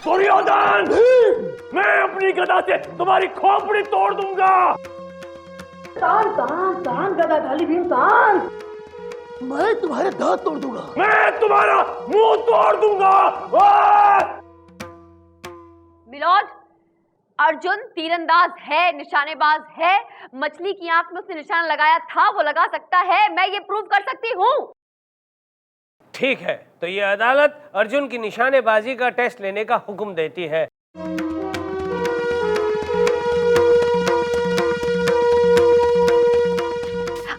दुर्योधन, मैं अपनी गदा से तुम्हारी खोपड़ी तोड़ दूंगा। तान तान तान गदाधारी भीम तान। मैं तुम्हारे दांत तोड़ दूंगा। मैं तुम्हारा मुंह तोड़ दूंगा। मिलोड, अर्जुन तीरंदाज है, निशानेबाज है। मछली की आंख में उसने निशाना लगाया था, वो लगा सकता है। मैं ये प्रूव कर सकती हूँ। ठीक है, तो ये अदालत अर्जुन की निशानेबाजी का टेस्ट लेने का हुक्म देती है।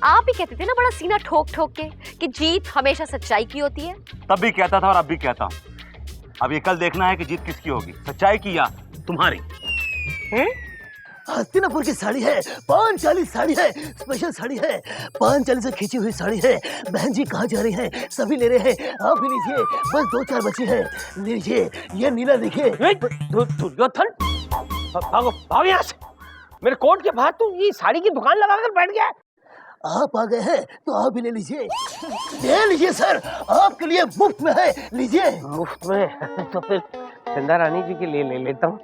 आप ही कहते थे ना बड़ा सीना ठोक ठोक के कि जीत हमेशा सच्चाई की होती है। तब भी कहता था और अब भी कहता हूँ। अब ये कल देखना है कि जीत किसकी होगी, सच्चाई की या तुम्हारी। हस्तिनापुर की साड़ी है, पांचाली साड़ी है, स्पेशल साड़ी है, पांचाली से खींची हुई साड़ी है। बहन जी कहाँ जा रही हैं? सभी ले रहे हैं, आप भी लीजिए। बस 2-4 बची हैं, लीजिए। ये नीला देखिए। दुर्योधन, भागो भागो यहाँ से। मेरे कोट के बाहर तू ये साड़ी की दुकान लगाकर बैठ गया। आप आ गए हैं तो आप भी ले लीजिए। ले लीजिए सर, आपके लिए मुफ्त में है, लीजिए। मुफ्त में? तो फिर चंदा रानी जी के लिए ले लेता हूँ,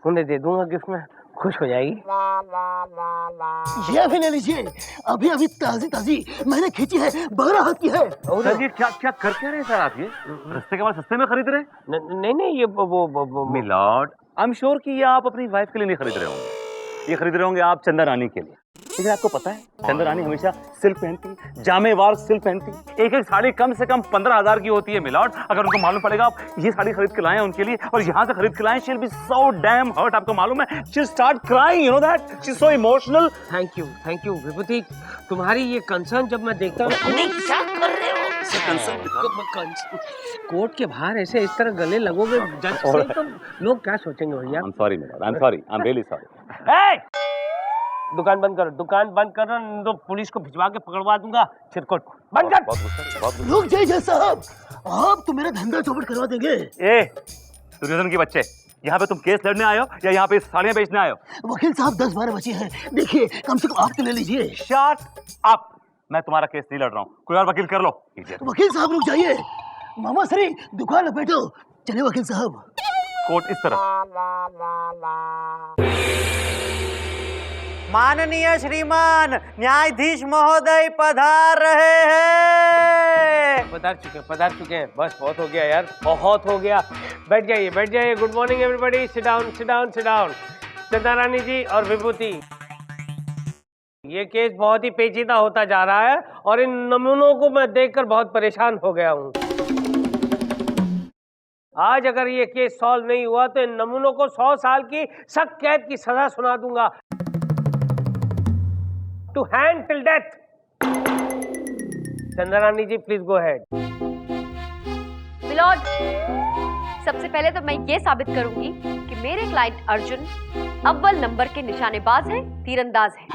उन्हें दे दूंगा गिफ्ट में, खुश हो जाएगी। ये भी ले लीजिए, अभी अभी ताजी ताजी मैंने खींची है, 12 हाथ की है। सर ये क्या क्या कर क्या रहे सर आप? ये सस्ते के बाद सस्ते में खरीद रहे? नहीं नहीं, ये वो मिलॉर्ड, आई एम श्योर कि ये आप अपनी वाइफ के लिए नहीं खरीद रहे होंगे, ये खरीद रहे होंगे आप चंदा रानी के लिए। लेकिन आपको पता है चंदा रानी हमेशा सिल्क पहनती, जामेवार सिल्क पहनती। एक एक साड़ी कम से कम 15,000 की होती है मिलॉर्ड। अगर उनको मालूम पड़ेगा आप ये साड़ी खरीद के लाए हैं उनके लिए और यहाँ से खरीद के लाए, she will be so damn hurt. आपको मालूम है, she will start crying, you know that, she is so emotional. Thank you Vibhuti, तुम्हारी ये कंसर्न जब मैं देखता हूँ। क्या कर रहे हो? कोर्ट के बाहर ऐसे इस तरह गले लगोगे जज से तो लोग क्या सोचेंगे भैया? I am sorry milord, I am sorry, I am really sorry. दुकान बंद करो, दुकान बंद करो, तो पुलिस को भिजवा के पकड़वा दूंगा। चिरकुट बंद कर। रुक जाइए साहब, आप तो मेरा धंधा चौपट करवा देंगे। ए दुर्योधन के बच्चे, यहाँ पे तुम केस लड़ने आए हो या यहाँ पे साड़ियाँ बेचने आए हो? वकील साहब 10-12 बचे हैं, देखिए कम से कम आप तो ले लीजिए। शट अप, मैं तुम्हारा केस नहीं लड़ रहा हूँ, कोई और वकील कर लो। वकील साहब रुक जाइए, मामा श्री दुकान लपेटो। चलिए वकील साहब। कोर्ट इस तरफ। माननीय श्रीमान न्यायाधीश महोदय पधार रहे हैं। पधार चुके हैं। बस बहुत हो गया यार, बहुत हो गया। बैठ जाइए। Good morning everybody, sit down. चंदा रानी जी और विभूति, ये केस बहुत ही पेचीदा होता जा रहा है और इन नमूनों को मैं देखकर बहुत परेशान हो गया हूँ। आज अगर ये केस सॉल्व नहीं हुआ तो इन नमूनों को 100 साल की सख्त कैद की सजा सुना दूंगा, टू हैंड टिल डेथ। चंदा रानी जी प्लीज गो अहेड। मिलोड, सबसे पहले तो मैं ये साबित करूंगी कि मेरे क्लाइंट अर्जुन अव्वल नंबर के निशानेबाज हैं, तीरंदाज हैं,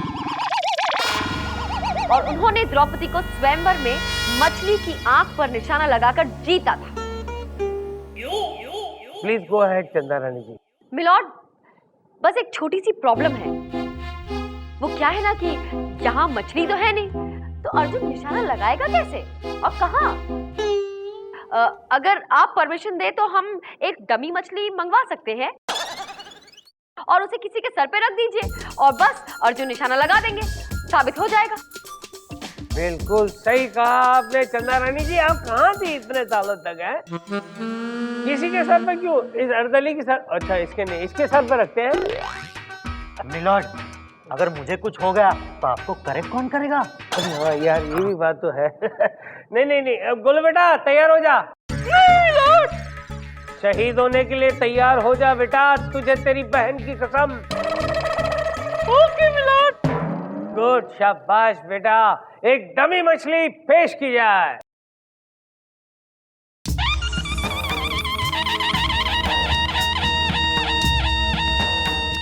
और उन्होंने द्रौपदी को स्वयंवर में मछली की आंख पर निशाना लगाकर जीता था। प्लीज गो अहेड चंदा रानी जी। मिलोड, बस एक छोटी सी प्रॉब्लम है। वो क्या है ना कि यहाँ मछली तो है नहीं, तो अर्जुन निशाना लगाएगा कैसे और कहाँ? अगर आप परमिशन दे तो हम एक डमी मछली मंगवा सकते हैं और उसे किसी के सर पे रख दीजिए और बस अर्जुन निशाना लगा देंगे, साबित हो जाएगा। बिल्कुल सही कहा आपने चंदा रानी जी। आप कहाँ थी इतने सालों तक? है किसी के सर पे क्यों? इस अर्दली के सर? अच्छा इसके नहीं, इसके सर पे रखते हैं। मिलॉर्ड, अगर मुझे कुछ हो गया तो आपको करेक्ट कौन करेगा? हाँ यार, ये भी बात तो है। नहीं, अब गोलू बेटा तैयार हो जा। शहीद होने के लिए तैयार हो जा बेटा, तुझे तेरी बहन की कसम। Okay milord. गुड, शाबाश बेटा। एक डमी मछली पेश की जाए।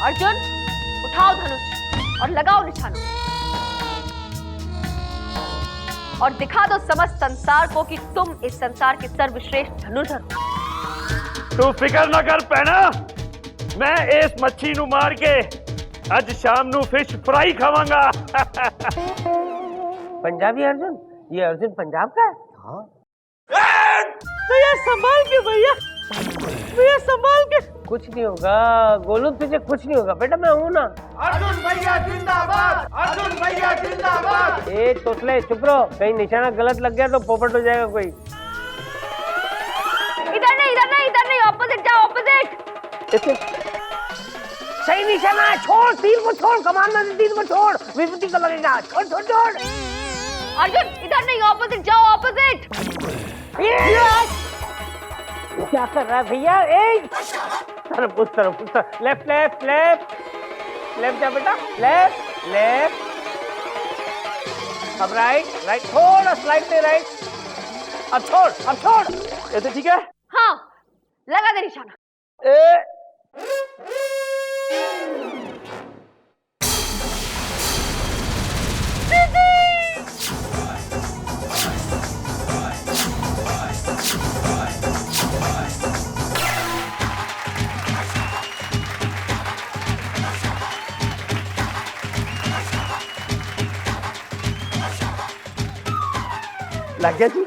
अर्जुन, उठाओ धनुष और लगाओ निशाना और दिखा दो समस्त संसार को कि तुम इस संसार के सर्वश्रेष्ठ धनुर्धर हो। तू फिकर ना कर पैना, मैं इस मच्छी नू मार के आज शाम नू फिश फ्राई खावांगा। पंजाबी अर्जुन? ये अर्जुन पंजाब का है? हाँ। भैया संभाल के, भैया संभाल के। कुछ नहीं होगा गोलू, तुझे कुछ नहीं होगा बेटा, मैं हूं ना। अर्जुन भैया जिंदाबाद, अर्जुन भैया जिंदाबाद। ए तोतले चुप रहो, कहीं निशाना गलत लग गया तो पोपट हो जाएगा कोई। इधर नहीं, ऑपोजिट जाओ, ऑपोजिट। सही निशाना है, छोड़ तीर को, छोड़ कमान में तीर को छोड़, विभूति को लगेगा, छोड़। अर्जुन इधर नहीं, ऑपोजिट जाओ, ऑपोजिट। क्या कर रहा है भैया? तरफ उस तरफ, लेफ्ट जा बेटा, लेफ्ट। अब राइट, थोड़ा स्लाइड में राइट। अब छोड़। ऐसे ठीक है? हाँ, लगा दे निशाना। लग गया जी?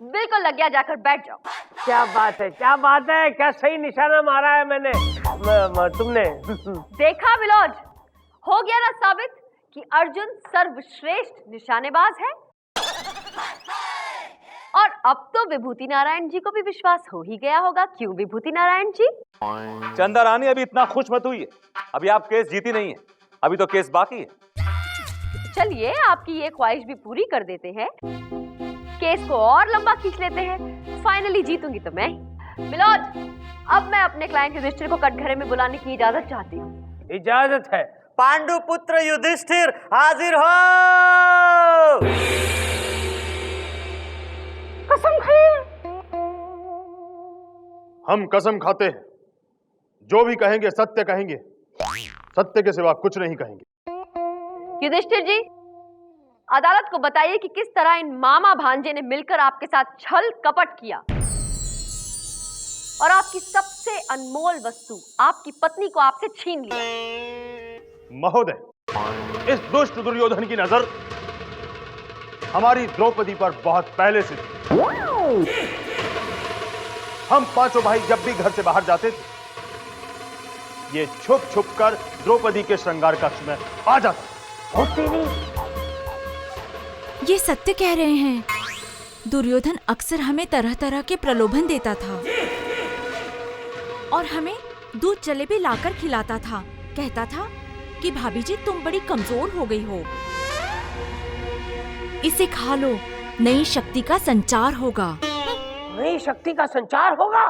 बिल्कुल लग गया, जाकर बैठ जाओ। क्या बात है, क्या सही निशाना मारा है मैंने, तुमने। देखा विलोज, हो गया ना साबित कि अर्जुन सर्वश्रेष्ठ निशानेबाज है। और अब तो विभूति नारायण जी को भी विश्वास हो ही गया होगा, क्यों विभूति नारायण जी? चंदा रानी अभी इतना खुश मत हुई है, अभी आप केस जीती नहीं है, अभी तो केस बाकी है। चलिए आपकी ये ख्वाहिश भी पूरी कर देते हैं, केस को और लंबा खींच लेते हैं, फाइनली जीतूंगी तो मैं ही। विलोज, अब मैं अपने क्लाइंट युधिष्ठिर को कटघरे में बुलाने की इजाजत चाहती हूँ। इजाजत है। पांडु पुत्र युधिष्ठिर हाजिर हो। कसम खाई। हम कसम खाते हैं, जो भी कहेंगे सत्य कहेंगे, सत्य के सिवा कुछ नहीं कहेंगे। युधिष्ठिर जी, अदालत को बताइए कि किस तरह इन मामा भांजे ने मिलकर आपके साथ छल कपट किया और आपकी सबसे अनमोल वस्तु, आपकी पत्नी को आपसे छीन लिया। महोदय, इस दुष्ट दुर्योधन की नजर हमारी द्रौपदी पर बहुत पहले से थी। हम पांचों भाई जब भी घर से बाहर जाते थे, ये छुप छुप कर द्रौपदी के श्रृंगार कक्ष में आ जाते। ये सत्य कह रहे हैं। दुर्योधन अक्सर हमें तरह तरह के प्रलोभन देता था और हमें दूध जलेबी लाकर खिलाता था। कहता था कि भाभी जी तुम बड़ी कमजोर हो गई हो, इसे खा लो, नई शक्ति का संचार होगा। नई शक्ति का संचार होगा?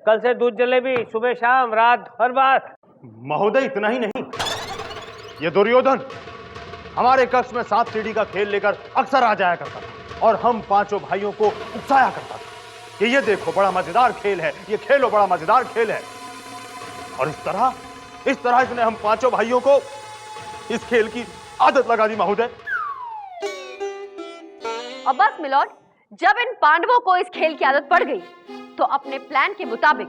कल से दूध जलेबी सुबह शाम रात हर बार। महोदय, इतना ही नहीं, ये दुर्योधन हमारे कक्ष में सांप सीढ़ी का खेल लेकर अक्सर आ जाया करता था और हम पांचों भाइयों को उकसाया करता था कि ये देखो बड़ा मजेदार खेल है, ये खेलो बड़ा मजेदार खेल है। और इस तरह इसने हम पांचों भाइयों को इस खेल की आदत लगा दी। महोदय, और बस मिलॉर्ड, जब इन पांडवों को इस खेल की आदत पड़ गई तो अपने प्लान के मुताबिक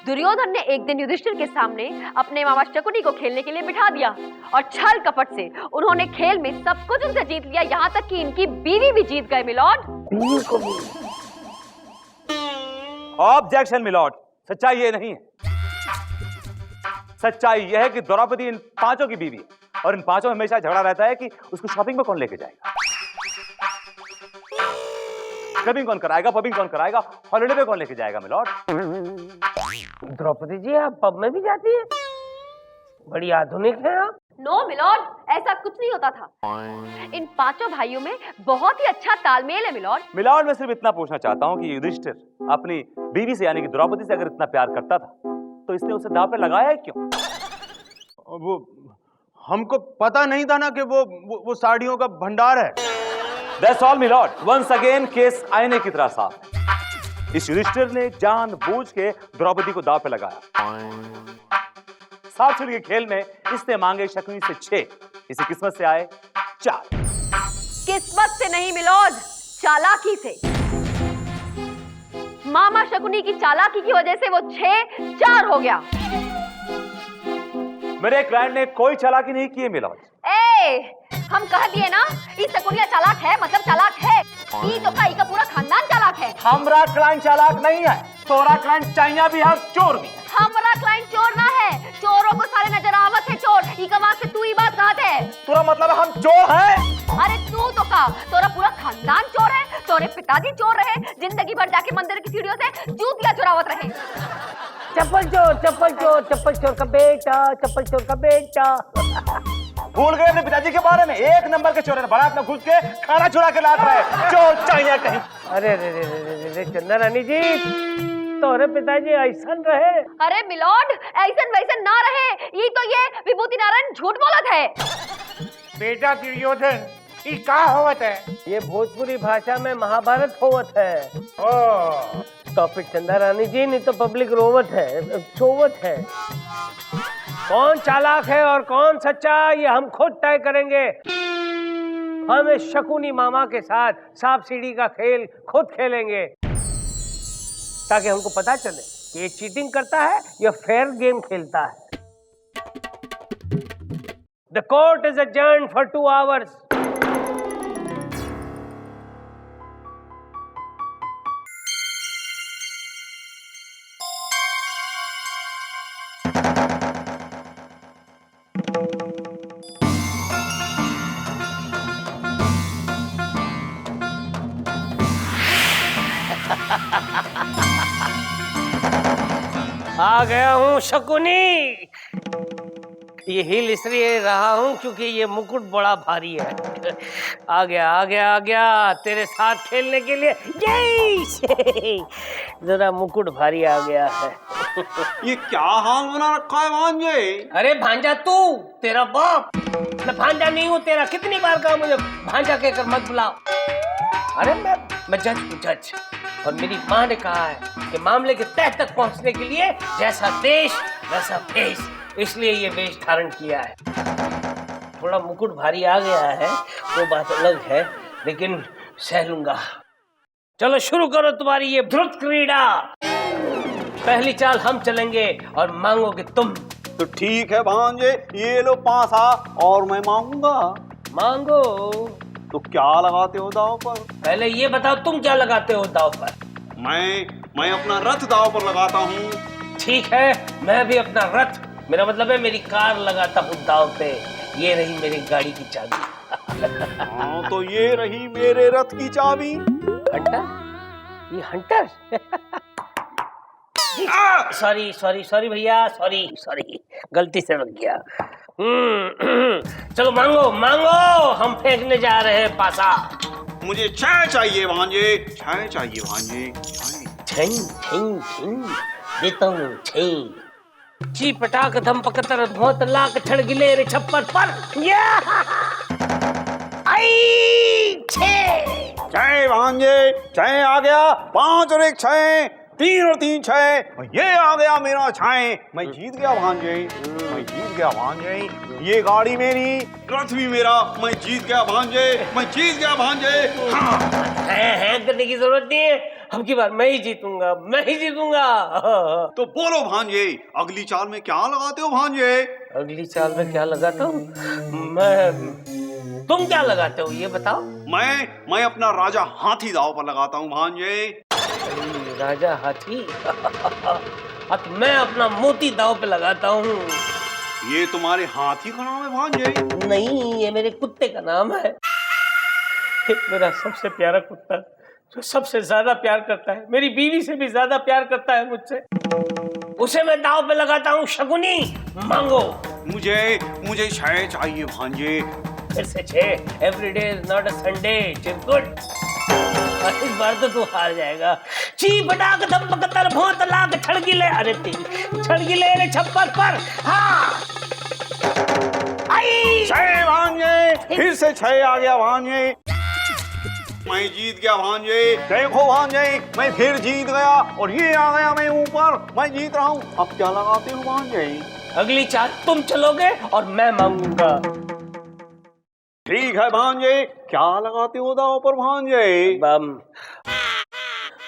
दुर्योधन ने एक दिन युधिष्ठिर के सामने अपने मामा शकुनी को खेलने के लिए बिठा दिया और छल कपट से उन्होंने खेल में सब कुछ उनसे जीत लिया, यहाँ तक कि इनकी बीवी भी जीत गए। मिलॉर्ड, बीवी को भी। ऑब्जेक्शन मिलॉर्ड, सच्चाई ये नहीं है। सच्चाई यह है कि द्रौपदी इन पांचों की बीवी है और इन पांचों में हमेशा झगड़ा रहता है कि उसको शॉपिंग में कौन लेके जाएगा, क्लबिंग कौन कराएगा, पबिंग कौन कराएगा, हॉलिडे पे कौन लेके जाएगा। मिलॉर्ड, द्रौपदी जी आप पब में भी जाती है? बड़ी आधुनिक हैं आप। नो मिलॉर्ड, ऐसा कुछ नहीं होता था। इन पांचों भाइयों में बहुत ही अच्छा तालमेल है। मिलॉर्ड, मैं सिर्फ इतना पूछना चाहता हूं कि युधिष्ठिर अपनी बीवी से यानी कि द्रौपदी से अगर इतना प्यार करता था तो इसने उसे दांव पे लगाया है क्यों? वो हमको पता नहीं था ना कि वो साड़ियों का भंडार है। That's all, milord. Once again, case आईने की तरह साफ है। इस युधिष्ठिर ने जानबूझ के द्रौपदी को दांव पे लगाया। सात सीढ़ी के खेल में इसने मांगे शकुनी से 6, इसे किस्मत से आए 4। किस्मत से नहीं मिलॉर्ड, चालाकी से। मामा शकुनी की चालाकी की वजह से वो 6-4 हो गया। मेरे क्लाइंट ने कोई चालाकी नहीं की है मिलॉर्ड। हम कह दिए ना, ई शकुनिया चालाक है, मतलब चालाक है। ई तो का पूरा खानदान चालाक है। हमारा क्लाइंट चालाक नहीं है, तोरा क्लाइंट चाइना भी है, चोर भी है। हमारा क्लाइंट चोर ना है, चोरों को सारे नजर आवत है चोर। ई कमाल से तू ही बात कहते है। तोरा मतलब हम चोर है? अरे तू तो का, तोरा पूरा खानदान चोर है। तोरे पिताजी चोर रहे, जिंदगी भर जाके मंदिर की सीढ़ियों से जूतियां चुरावत रहे। चप्पल चोर का बेटा, चप्पल चोर का बेटा। भूल गए अपने पिताजी के बारे में? एक नंबर के चोर है, बारात में घुस के खाना चुरा के लाता है, चोर चाइना कहीं। अरे रे रे रे रे चंदा रानी जी, तोरे पिताजी ऐसन रहे? अरे मिलॉर्ड, ऐसन वैसन ना रहे। ये तो ये विभूति नारायण झूठ बोलत है। बेटा दुर्योधन, ये का होवत है? ये भोजपुरी भाषा में महाभारत होवत है। ओ, टॉपिक चंदा रानी जी, नहीं तो पब्लिक रोवत है, सोवत है। कौन चालाक है और कौन सच्चा, ये हम खुद तय करेंगे। हम इस शकुनी मामा के साथ सांप सीढ़ी का खेल खुद खेलेंगे, ताकि हमको पता चले कि ये चीटिंग करता है या फेयर गेम खेलता है। The court is adjourned for 2 hours. आ गया हूँ शकुनी। ये हिल इसलिए रहा हूँ क्योंकि ये मुकुट बड़ा भारी है। आ गया तेरे साथ खेलने के लिए। जरा मुकुट भारी आ गया है। ये क्या हाल बना रखा है भांजे? अरे भांजा तू, तेरा बाप। मैं भांजा नहीं हूँ तेरा, कितनी बार कहा मुझे भांजा कहकर मत बुलाओ। अरे मैं जज हूँ, जज। और मेरी माँ ने कहा है कि मामले के तह तक पहुंचने के लिए जैसा देश वैसा भेष, इसलिए ये वेश धारण किया है। थोड़ा मुकुट भारी आ गया है, वो बात अलग है, लेकिन सह लूंगा। चलो शुरू करो तुम्हारी ये ध्रुत क्रीड़ा। पहली चाल हम चलेंगे और मांगोगे तुम। तो ठीक है भांजे, ये लो 5 और मैं मांगूंगा। मांगो। तो क्या लगाते हो दाव पर? पहले ये बताओ तुम क्या लगाते हो दाव पर? मैं अपना रथ दाव पर लगाता हूँ। ठीक है, मैं भी अपना रथ, मेरा मतलब है मेरी कार लगाता हूँ दाव पे। ये रही मेरी गाड़ी की चाबी। हाँ, तो ये रही मेरे रथ की चाबी। हंटर? ये हंटर? सॉरी भैया, सॉरी, गलती से लग गया। चलो मांगो, हम फेंकने जा रहे हैं पासा। मुझे चाय चाहिए भांजे, चाय चाहिए भांजे, चाय। देता हूँ ची पटाक धम पकतर बहुत लाख छड़ गिले रे छप्पर पर। चाय भांजे, चाय आ गया। 5 और 1 6, 3 और 3 6। ये आ गया मेरा छाए। मैं जीत गया भांजे, मैं जीत गया भांजे। ये गाड़ी मेरी, रथ भी मेरा। मैं जीत गया भांजे, मैं जीत गया भांजे। हाँ। है करने की जरूरत नहीं है, अब की बार मैं ही जीतूंगा। तो बोलो भांजे, अगली चाल में क्या लगाते हो भांजे? अगली चाल में क्या लगाता हूँ मैं? तुम क्या लगाते हो ये बताओ। मैं अपना राजा हाथी दाव पर लगाता हूँ भांजे। राजा हाथी? अब मैं अपना मोती दाव पे लगाता हूँ। ये तुम्हारे हाथी का नाम है भांजे? नहीं, ये मेरे कुत्ते का नाम है। मेरा सबसे प्यारा कुत्ता, जो सबसे ज्यादा प्यार करता है, मेरी बीवी से भी ज्यादा प्यार करता है मुझसे, उसे मैं दाव पे लगाता हूँ। शकुनी, मांगो। मुझे छह चाहिए भांजे। फिर से 6। Every day is not a Sunday, चिरकुट। इस बार तो तू हार जाएगा। ची पटाक धम पकतर भोंत लाख छड़गिले, अरे तेरी छड़गिले रे छप्पर पर। हाँ, आई 6 भांजे, फिर से 6 आ गया भांजे। मैं जीत गया भांजे। देखो भांजे, मैं फिर जीत गया और ये आ गया मैं ऊपर। मैं जीत रहा हूँ। अब क्या लगाते हो भांजे? अगली चाल तुम चलोगे और मैं मांगूंगा। ठीक है भांजे, क्या लगाते हो दाव पर भांजे?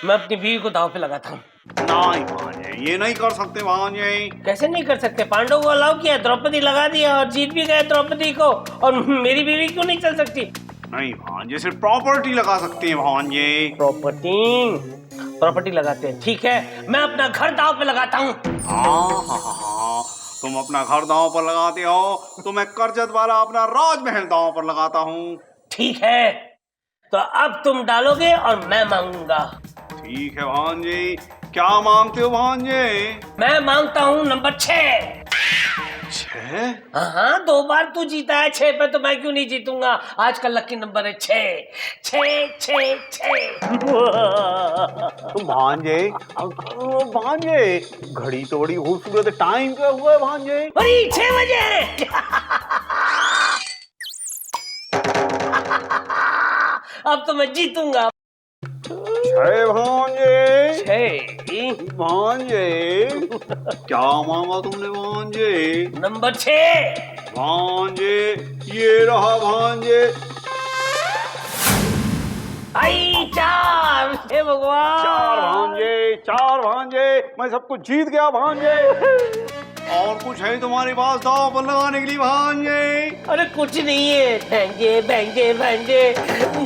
मैं अपनी बीवी को दाव पे लगाता हूँ। नहीं भांजे, ये नहीं कर सकते भांजे। कैसे नहीं कर सकते? पांडव को अलाउ किया, द्रौपदी लगा दिया और जीत भी गए द्रौपदी को, और मेरी बीवी क्यों नहीं चल सकती? नहीं भांजे, सिर्फ प्रॉपर्टी लगा सकते हैं भांजे। प्रॉपर्टी लगाते हैं, ठीक है। मैं अपना घर दांव पे लगाता हूँ। हाँ, तुम अपना घर दांव पर लगाते हो तो मैं करजत वाला अपना राजमहल दांव पर लगाता हूँ। ठीक है, तो अब तुम डालोगे और मैं मांगूंगा। ठीक है भांजे, क्या मांगते हो भांजे? मैं मांगता हूँ नंबर 6। 6? हाँ, 2 बार तू जीता है, 6 पे तो मैं क्यों नहीं जीतूंगा? आज का लकी नंबर है 6। 6 6 6। भांजे, भांजे, घड़ी तो बड़ी खूबसूरत है, टाइम क्या हुआ है भांजे? अरे 6 बजे। अब तो मैं जीतूंगा। 6 भांजे। 6 भांजे, क्या मांगा तुमने भांजे? नंबर 6। भांजे, ये रहा भांजे। आई 4। हे भगवान। 4 भांजे, 4 भांजे, मैं सब कुछ जीत गया भांजे। और कुछ है तुम्हारे पास दांव पर लगाने के लिए भांजे? अरे कुछ नहीं है। भांजे भांजे भांजे,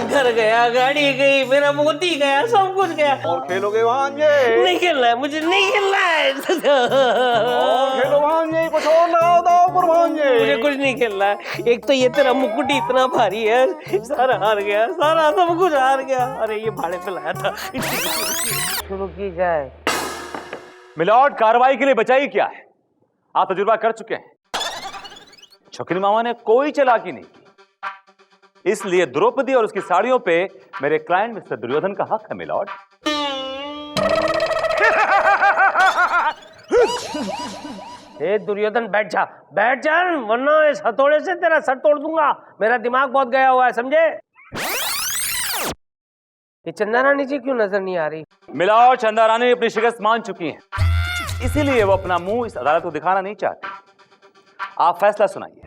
घर गया, गाड़ी गई, मेरा मोती गया, सब कुछ गया। और खेलोगे भांजे? नहीं खेलना है, मुझे नहीं खेलना है। और खेलो भांजे, कुछ और लगाओ दांव पर भांजे। मुझे कुछ नहीं खेलना है। एक तो ये तेरा मुकुट इतना भारी है, सारा हार गया, सारा सब कुछ हार गया। अरे ये भाड़े पे लाया था। शुरू की जाए। मिलॉर्ड, कार्रवाई के लिए बचाई क्या है? आप तजुर्बा कर चुके हैं। शकुनी मामा ने कोई चालाकी नहीं की, इसलिए द्रौपदी और उसकी साड़ियों पे मेरे क्लाइंट मिस्टर दुर्योधन का हक है मिलॉर्ड। ए दुर्योधन, बैठ जा, बैठ जा, वरना इस हथौड़े से तेरा सर तोड़ दूंगा। मेरा दिमाग बहुत गया हुआ है, समझे? ये चंदा रानी जी क्यों नजर नहीं आ रही? मिलॉर्ड, चंदा रानी अपनी शिकस्त मान चुकी हैं, इसीलिए वो अपना मुंह इस अदालत को दिखाना नहीं चाहती। आप फैसला सुनाइए।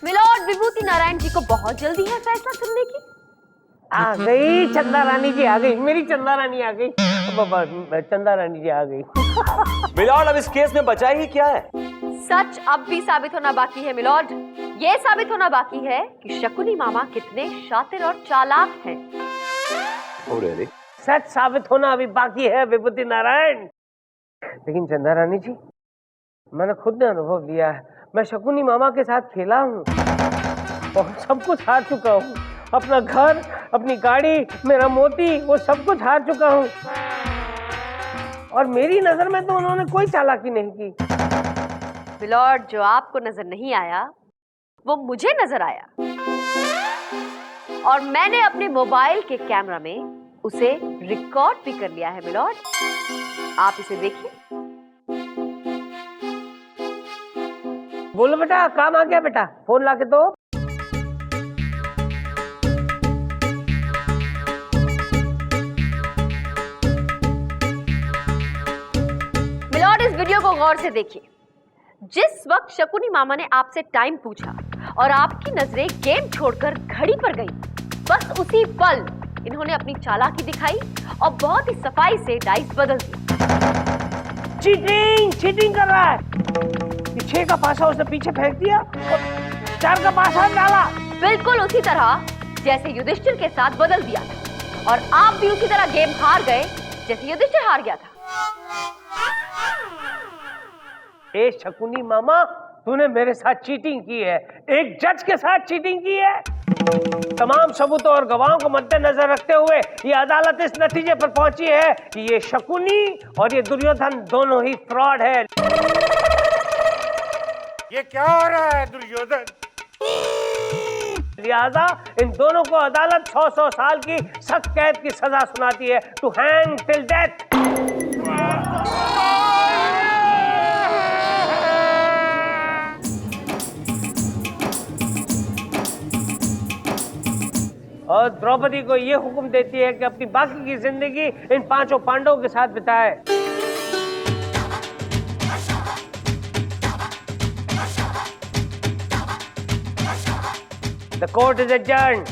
मिलॉर्ड विभूति नारायण जी को बहुत जल्दी है फैसला सुनने की। आ गई चंदा रानी जी, आ गई मेरी चंदा रानी, आ गई चंदा रानी जी, आ गई। मिलॉर्ड, अब इस केस में बचा ही क्या है? सच अब भी साबित होना बाकी है मिलॉर्ड। ये साबित होना बाकी है कि शकुनी मामा कितने शातिर और चालाक हैं। Oh, really? सच साबित होना अभी बाकी है विभूति नारायण। लेकिन चंदा रानी जी, मैंने खुद ने अनुभव लिया है। मैं शकुनी मामा के साथ खेला हूँ और सब कुछ हार चुका हूँ। अपना घर, अपनी गाड़ी, मेरा मोती, वो सब कुछ हार चुका हूँ। और मेरी नजर में तो उन्होंने कोई चालाकी नहीं की। मिलॉर्ड, जो आपको नजर नहीं आया वो मुझे नजर आया, और मैंने अपने मोबाइल के कैमरा में उसे रिकॉर्ड भी कर लिया है मिलॉर्ड। आप इसे देखिए। बोलो बेटा, काम आ गया बेटा, फोन लाके दो। मिलॉर्ड, इस वीडियो को गौर से देखिए। जिस वक्त शकुनी मामा ने आपसे टाइम पूछा और आपकी नजरें गेम छोड़कर घड़ी पर गई, बस उसी पल इन्होंने अपनी चालाकी दिखाई और बहुत ही सफाई से डाइस बदल दी। चीटिंग, चीटिंग कर रहा है। 6 का पासा उसने पीछे फेंक दिया और 4 का पासा डाला। बिल्कुल उसी तरह जैसे युधिष्ठिर के साथ बदल दिया था, और आप भी उसी तरह गेम हार गए जैसे युधिष्ठिर हार गया था। ए शकुनी मामा, तूने मेरे साथ चीटिंग की है, एक जज के साथ चीटिंग की है। तमाम सबूतों और गवाहों को मद्देनजर रखते हुए ये अदालत इस नतीजे पर पहुंची है कि ये शकुनी और ये दुर्योधन दोनों ही फ्रॉड है। ये क्या हो रहा है दुर्योधन? लिहाजा इन दोनों को अदालत 100 साल की सख्त कैद की सजा सुनाती है, टू हैंग टिल डेथ। और द्रौपदी को ये हुक्म देती है कि अपनी बाकी की जिंदगी इन 5 पांडवों के साथ बिताए। The court is adjourned.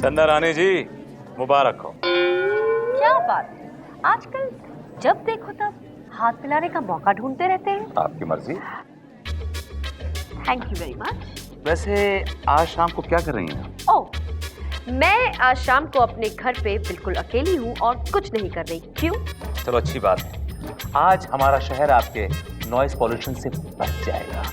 चंदा रानी जी, मुबारक हो। क्या बात, आजकल जब देखो तब हाथ मिलाने का मौका ढूंढते रहते हैं। आपकी मर्जी। Thank you very much. वैसे आज शाम को क्या कर रही हैं? ओह, मैं आज शाम को अपने घर पे बिल्कुल अकेली हूँ और कुछ नहीं कर रही। क्यों? चलो अच्छी बात है, आज हमारा शहर आपके नॉइस पॉल्यूशन से बच जाएगा।